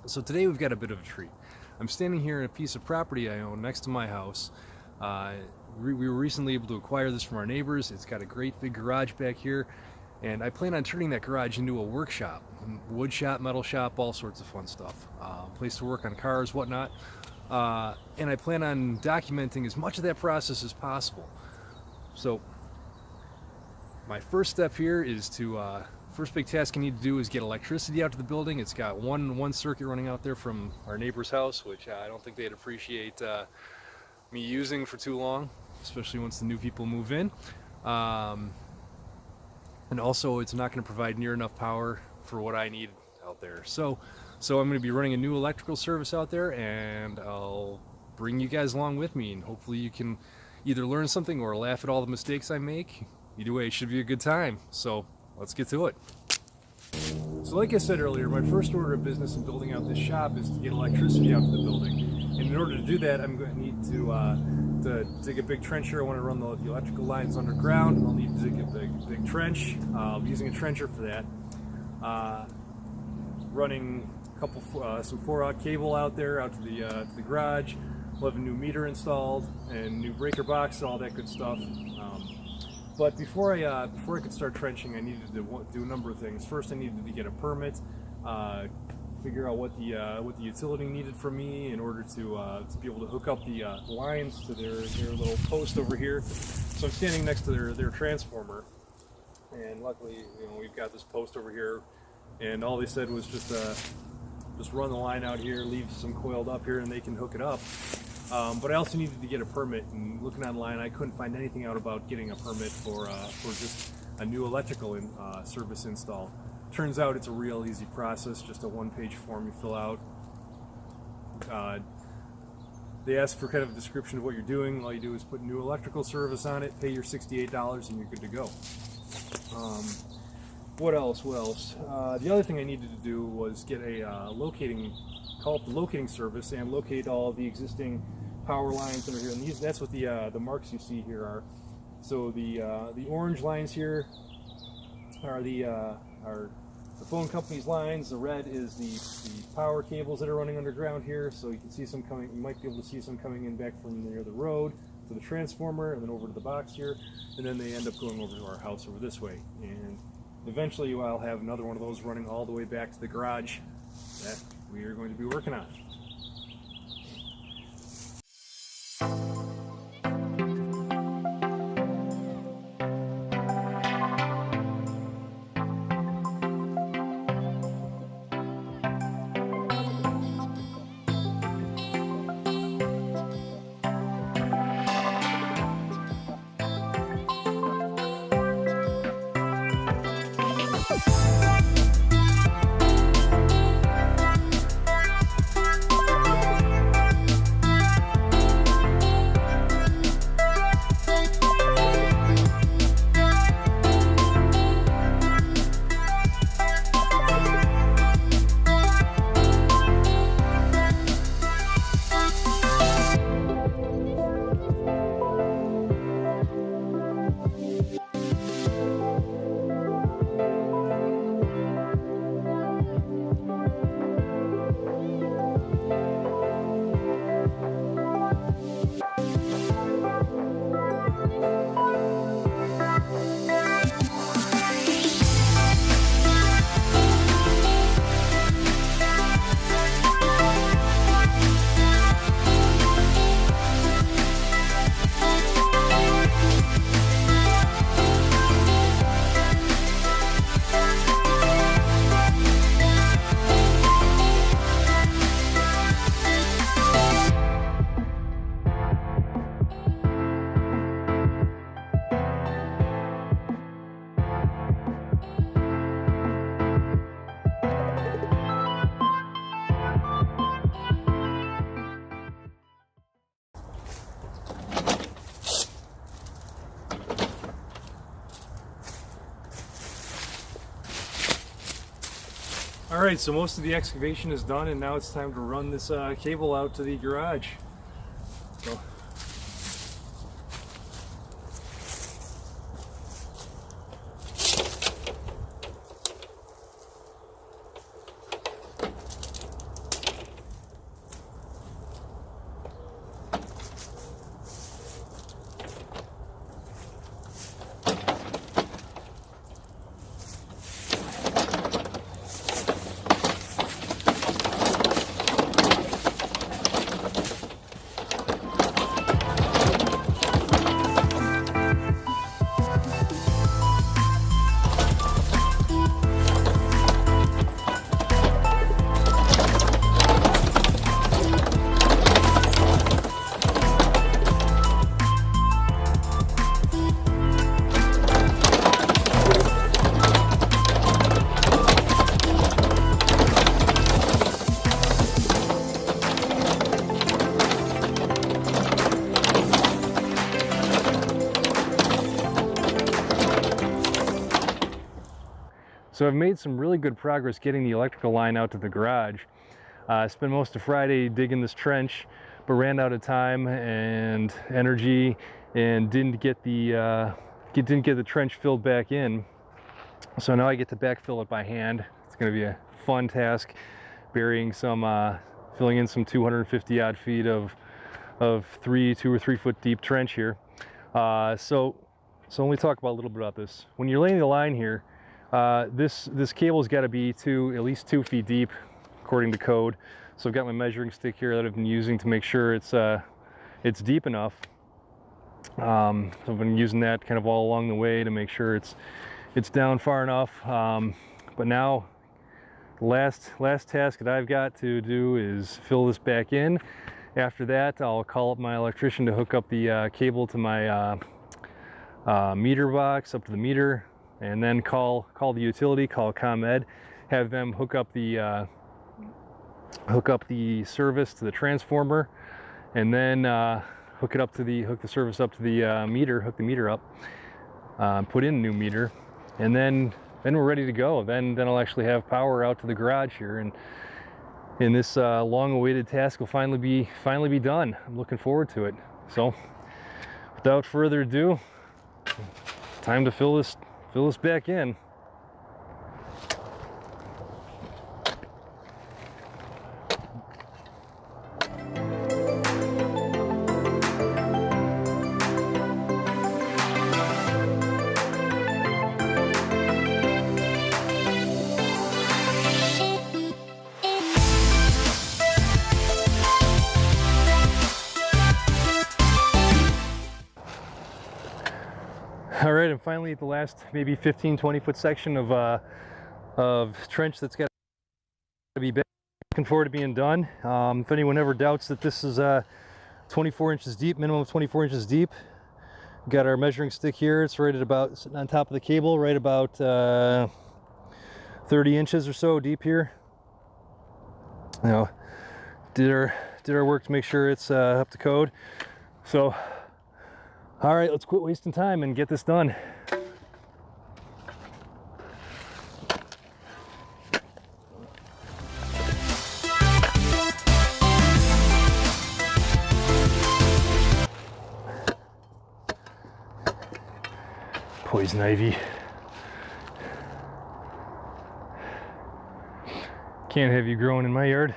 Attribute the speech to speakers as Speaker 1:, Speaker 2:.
Speaker 1: So today we've got a bit of a treat. I'm standing here in a piece of property I own next to my house. We were recently able to acquire this from our neighbors. It's got a great big garage back here, and I plan on turning that garage into a workshop, wood shop, metal shop, all sorts of fun stuff. Place to work on cars, whatnot. And I plan on documenting as much of that process as possible. So my first step here is to first big task I need to do is get electricity out to the building. It's got one circuit running out there from our neighbor's house, which I don't think they'd appreciate me using for too long, especially once the new people move in. And also it's not going to provide near enough power for what I need out there. So I'm going to be running a new electrical service out there, and I'll bring you guys along with me, and hopefully you can either learn something or laugh at all the mistakes I make. Either way, it should be a good time. So let's get to it. So like I said earlier, my first order of business in building out this shop is to get electricity out to the building. And in order to do that, I'm going to need to dig a big trench here. I want to run the electrical lines underground. I'll need to dig a big trench. I'll be using a trencher for that. Running some 4-aught cable out there, out to the garage. We'll have a new meter installed and new breaker box, all that good stuff. But before I could start trenching, I needed to do a number of things. First, I needed to get a permit, figure out what the utility needed from me in order to be able to hook up the lines to their little post over here. So I'm standing next to their transformer, and luckily, we've got this post over here, and all they said was just run the line out here, leave some coiled up here, and they can hook it up. But I also needed to get a permit, and looking online, I couldn't find anything out about getting a permit for just a new electrical service install. Turns out it's a real easy process, just a one-page form you fill out. They ask for kind of a description of what you're doing. All you do is put new electrical service on it, pay your $68, and you're good to go. What else? The other thing I needed to do was get a call up the locating service and locate all the existing power lines that are here. And that's what the marks you see here are. So the orange lines here are the phone company's lines. The red is the power cables that are running underground here. So you can see some coming. You might be able to see some coming in back from near the road to the transformer, and then over to the box here, and then they end up going over to our house over this way. And eventually I'll have another one of those running all the way back to the garage that we are going to be working on. Alright, so most of the excavation is done, and now it's time to run this cable out to the garage. So So I've made some really good progress getting the electrical line out to the garage. I spent most of Friday digging this trench, but ran out of time and energy, and didn't get the trench filled back in. So now I get to backfill it by hand. It's going to be a fun task, burying some, filling in some 250 odd feet of 2 or 3 foot deep trench here. So let me talk about a little bit about this. When you're laying the line here, this cable's got to be at least 2 feet deep, according to code. So I've got my measuring stick here that I've been using to make sure it's deep enough. So I've been using that kind of all along the way to make sure it's down far enough. But now, the last task that I've got to do is fill this back in. After that, I'll call up my electrician to hook up the cable to my meter box up to the meter, and then call the utility, call ComEd, have them hook up the service to the transformer, and then hook the service up to the meter, hook the meter up, put in a new meter, and then we're ready to go. Then I'll actually have power out to the garage here, and this long-awaited task will finally be done. I'm looking forward to it. So, without further ado, time to fill this back in. All right, I'm finally at the last maybe 15-20 foot section of trench that's got to be back. Looking forward to being done. If anyone ever doubts that this is 24 inches deep, minimum of 24 inches deep, got our measuring stick here. It's right at about, sitting on top of the cable, right about 30 inches or so deep here. You know, did our work to make sure it's up to code. So, all right, let's quit wasting time and get this done. Poison ivy. Can't have you growing in my yard.